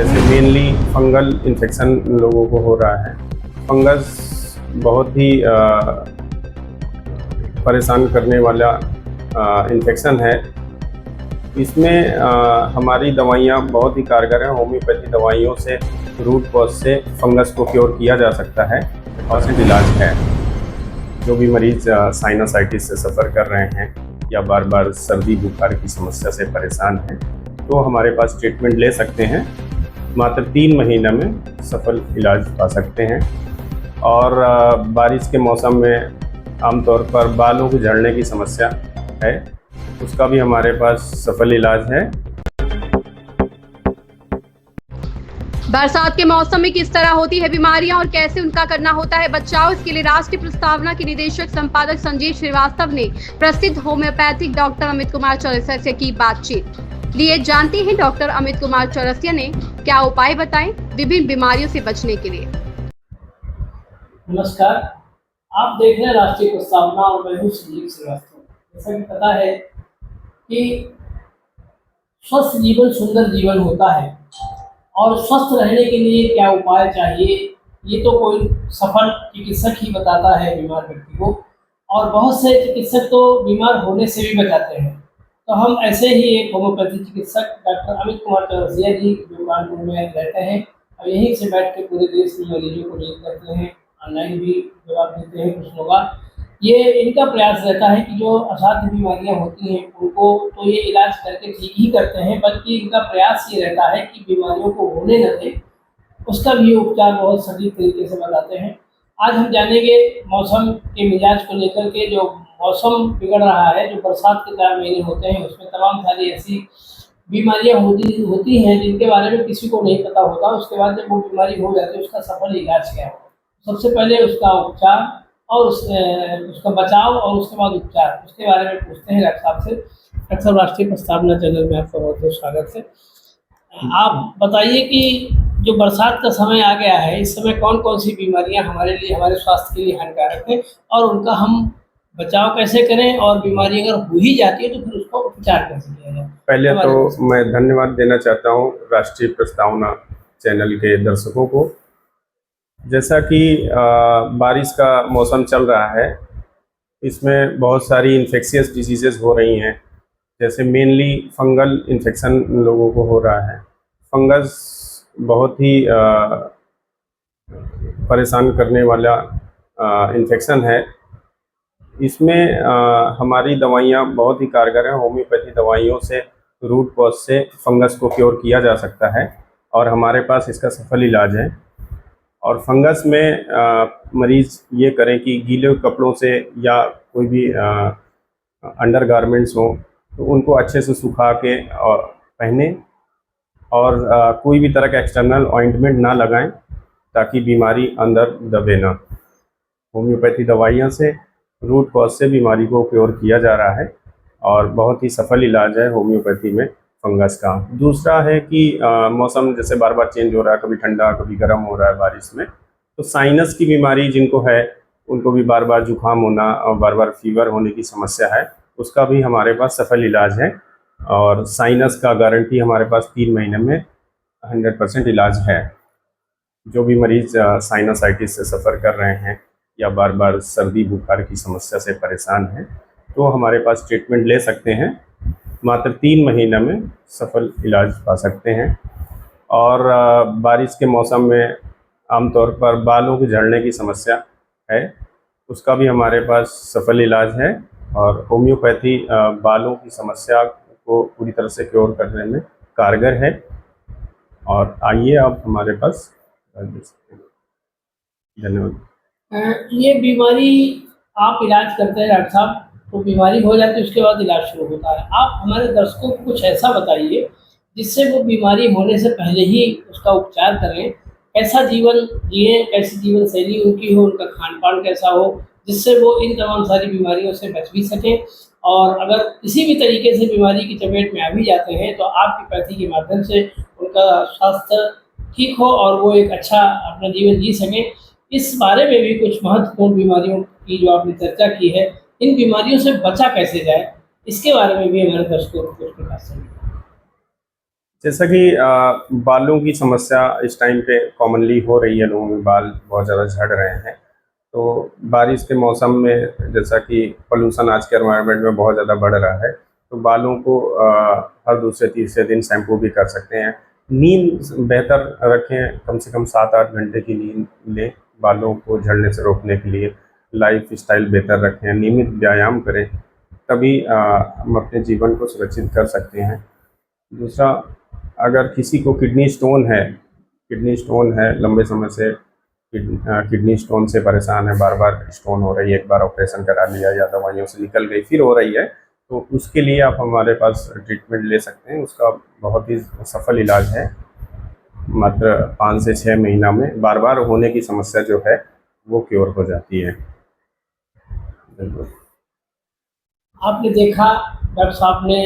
जैसे mainly fungal infection लोगों को हो रहा है। फंगस बहुत ही परेशान करने वाला इन्फेक्शन है। इसमें हमारी दवाइयाँ बहुत ही कारगर हैं। होम्योपैथी दवाइयों से रूट कॉज से फंगस को क्योर किया जा सकता है और इसका इलाज है। जो भी मरीज साइनसाइटिस से सफ़र कर रहे हैं या बार बार सर्दी बुखार की समस्या से परेशान हैं, तो हमारे पास ट्रीटमेंट ले सकते हैं। मात्र 3 महीने में सफल इलाज पा सकते हैं। और बारिश के मौसम में आमतौर पर बालों के झड़ने की समस्या है, उसका भी हमारे पास सफल इलाज है। बरसात के मौसम में किस तरह होती है बीमारियां और कैसे उनका करना होता है बचाव, इसके लिए राष्ट्रीय प्रस्तावना के निदेशक संपादक संजीव श्रीवास्तव ने प्रसिद्ध होम्योपैथिक डॉक्टर अमित कुमार चौरसिया से की बातचीत। लिए जानते हैं डॉक्टर अमित कुमार चौरसिया ने क्या उपाय बताए विभिन्न बीमारियों से बचने के लिए। नमस्कार, आप देख रहे हैं राष्ट्रीय प्रस्तावना और मैं हूँ संजीव श्रीवास्तव। जैसा कि पता है कि स्वस्थ जीवन सुंदर जीवन होता है और स्वस्थ रहने के लिए क्या उपाय चाहिए ये तो कोई सफल चिकित्सक ही बताता है बीमार व्यक्ति को, और बहुत से चिकित्सक तो बीमार होने से भी बचाते हैं। तो हम ऐसे ही एक होम्योपैथी चिकित्सक डॉक्टर अमित कुमार चौरसिया जी जो कानपुर में रहते हैं और यहीं से बैठ के पूरे देश में मरीजों को डील करते हैं, ऑनलाइन भी जवाब देते हैं कुछ लोग। ये इनका प्रयास रहता है कि जो असाध्य बीमारियां होती हैं उनको तो ये इलाज करके ठीक ही करते हैं, बल्कि इनका प्रयास ये रहता है कि बीमारियों को होने न दें, उसका भी उपचार बहुत सटीक तरीके से बताते हैं। आज हम जानेंगे मौसम के मिजाज को लेकर के। जो मौसम बिगड़ रहा है, जो बरसात के 4 महीने होते हैं, उसमें तमाम सारी ऐसी बीमारियां होती हैं जिनके बारे में किसी को नहीं पता होता। उसके बाद जब वो बीमारी हो जाती है उसका सफल इलाज क्या हो, सबसे पहले उसका उपचार और उसका बचाव और उसके बाद उपचार, उसके बारे में पूछते हैं डॉक्टर साहब से। डॉक्टर साहब, राष्ट्रीय प्रस्तावना चैनल में आपका बहुत बहुत स्वागत है। आप बताइए कि जो बरसात का समय आ गया है, इस समय कौन कौन सी बीमारियां हमारे लिए, हमारे स्वास्थ्य के लिए हानिकारक है और उनका हम बचाव कैसे करें, और बीमारी अगर हो ही जाती है तो फिर उसका उपचार कैसे किया जाए। पहले तो मैं धन्यवाद देना चाहता हूँ राष्ट्रीय प्रस्तावना चैनल के दर्शकों को। जैसा कि बारिश का मौसम चल रहा है, इसमें बहुत सारी इन्फेक्शियस डिजीज़ेज हो रही हैं। जैसे मेनली फंगल इन्फेक्शन लोगों को हो रहा है। फंगस बहुत ही परेशान करने वाला इन्फेक्शन है। इसमें हमारी दवाइयाँ बहुत ही कारगर हैं। होम्योपैथी दवाइयों से रूट कॉज से फंगस को क्योर किया जा सकता है और हमारे पास इसका सफल इलाज है। और फंगस में मरीज़ ये करें कि गीले कपड़ों से या कोई भी अंडर गारमेंट्स हों तो उनको अच्छे से सुखा के पहने और कोई भी तरह का एक्सटर्नल ऑइंटमेंट ना लगाएं ताकि बीमारी अंदर दबे ना। होम्योपैथी दवाइयों से रूट कॉज से बीमारी को क्योर किया जा रहा है और बहुत ही सफल इलाज है होम्योपैथी में फंगस का। दूसरा है कि मौसम जैसे बार बार चेंज हो रहा है, कभी ठंडा कभी गर्म हो रहा है बारिश में, तो साइनस की बीमारी जिनको है उनको भी बार बार जुकाम होना और बार बार फीवर होने की समस्या है, उसका भी हमारे पास सफल इलाज है। और साइनस का गारंटी हमारे पास 3 महीने में 100% इलाज है। जो भी मरीज़ साइनसाइटिस से सफ़र कर रहे हैं या बार बार सर्दी बुखार की समस्या से परेशान हैं, तो हमारे पास ट्रीटमेंट ले सकते हैं। मात्र 3 महीने में सफल इलाज पा सकते हैं। और बारिश के मौसम में आमतौर पर बालों के झड़ने की समस्या है, उसका भी हमारे पास सफल इलाज है। और होम्योपैथी बालों की समस्या को पूरी तरह से क्योर करने में कारगर है। और आइए आप हमारे पास धन्यवाद। ये बीमारी आप इलाज करते हैं डॉक्टर साहब, तो बीमारी हो जाती है उसके बाद इलाज शुरू होता है। आप हमारे दर्शकों को कुछ ऐसा बताइए जिससे वो बीमारी होने से पहले ही उसका उपचार करें। कैसा जीवन जिए, कैसी जीवन शैली उनकी हो, उनका खान पान कैसा हो, जिससे वो इन तमाम सारी बीमारियों से बच भी सकें। और अगर किसी भी तरीके से बीमारी की चपेट में आ भी जाते हैं तो आपकी पैथी के माध्यम से उनका स्वास्थ्य ठीक हो और वो एक अच्छा अपना जीवन जी सकें। इस बारे में भी कुछ महत्वपूर्ण बीमारियों की जो आपने चर्चा की है, इन बीमारियों से बचा कैसे जाए, इसके बारे में भी हमारे दर्शकों को कुछ प्रकाश चाहिए। जैसा कि बालों की समस्या इस टाइम पे कॉमनली हो रही है, लोगों में बाल बहुत ज़्यादा झड़ रहे हैं। तो बारिश के मौसम में जैसा कि पोल्यूशन आज के एनवायरनमेंट में बहुत ज़्यादा बढ़ रहा है, तो बालों को हर दूसरे तीसरे दिन शैम्पू भी कर सकते हैं। नींद बेहतर रखें, कम से कम 7-8 घंटे की नींद लें बालों को झड़ने से रोकने के लिए। लाइफ स्टाइल बेहतर रखें, नियमित व्यायाम करें, तभी हम अपने जीवन को सुरक्षित कर सकते हैं। दूसरा, अगर किसी को किडनी स्टोन है, लंबे समय से किडनी स्टोन से परेशान है, बार-बार स्टोन हो रही है, एक बार ऑपरेशन करा लिया या दवाइयों से निकल गई, फिर हो रही है, तो उसके लिए आप हमारे पास ट्रीटमेंट ले सकते हैं। उसका बहुत ही सफल इलाज है। मात्र 5 से 6 महीना में बार-बार होने की समस्या जो है, वो क्योर हो जाती है। बिल्कुल। आपने देखा डॉक्टर साहब ने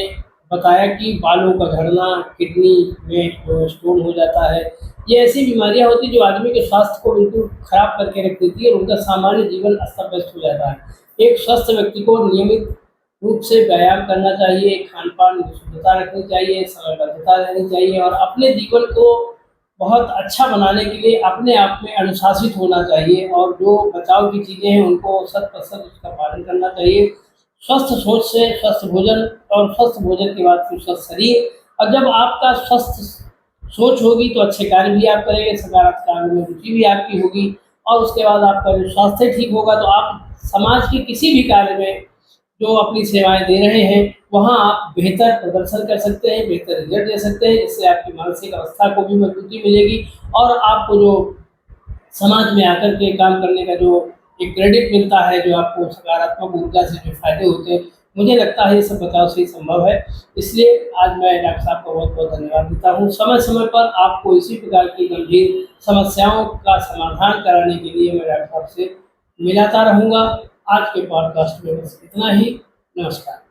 बताया कि बालों का झड़ना, किडनी में जो स्टोन हो जाता है, ये ऐसी बीमारियां होती हैं जो आदमी के स्वास्थ्य को बिल्कुल खराब करके रख देती है और उनका सामान्य जीवन अस्त-व्यस्त हो जाता है। एक स्वस्थ व्यक्ति को नियमित रूप से व्यायाम करना चाहिए, खान-पान में शुद्धता रखनी चाहिए, समयबद्धता रहनी चाहिए और अपने जीवन को बहुत अच्छा बनाने के लिए अपने आप में अनुशासित होना चाहिए और जो बचाव की चीज़ें हैं उनको शत-प्रतिशत उसका पालन करना चाहिए। स्वस्थ सोच से स्वस्थ भोजन और स्वस्थ भोजन के बाद फिर स्वस्थ शरीर और जब आपका स्वस्थ सोच होगी तो अच्छे कार्य भी आप करेंगे, सकारात्मक कार्यों में रुचि भी आपकी होगी और उसके बाद आपका जो स्वास्थ्य ठीक होगा तो आप समाज के किसी भी कार्य में जो अपनी सेवाएं दे रहे हैं वहाँ आप बेहतर प्रदर्शन कर सकते हैं, बेहतर रिजल्ट दे सकते हैं, जिससे आपकी मानसिक अवस्था को भी मजबूती मिलेगी और आपको जो समाज में आकर के काम करने का जो एक क्रेडिट मिलता है, जो आपको सकारात्मक ऊर्जा से जो फ़ायदे होते हैं, मुझे लगता है ये सब बचाव से ही संभव है। इसलिए आज मैं डॉक्टर साहब का बहुत-बहुत धन्यवाद देता हूँ। समय-समय पर आपको इसी प्रकार की गंभीर समस्याओं का समाधान कराने के लिए मैं डॉक्टर साहब से मिलाता रहूँगा। आज के पॉडकास्ट में बस इतना ही। नमस्कार।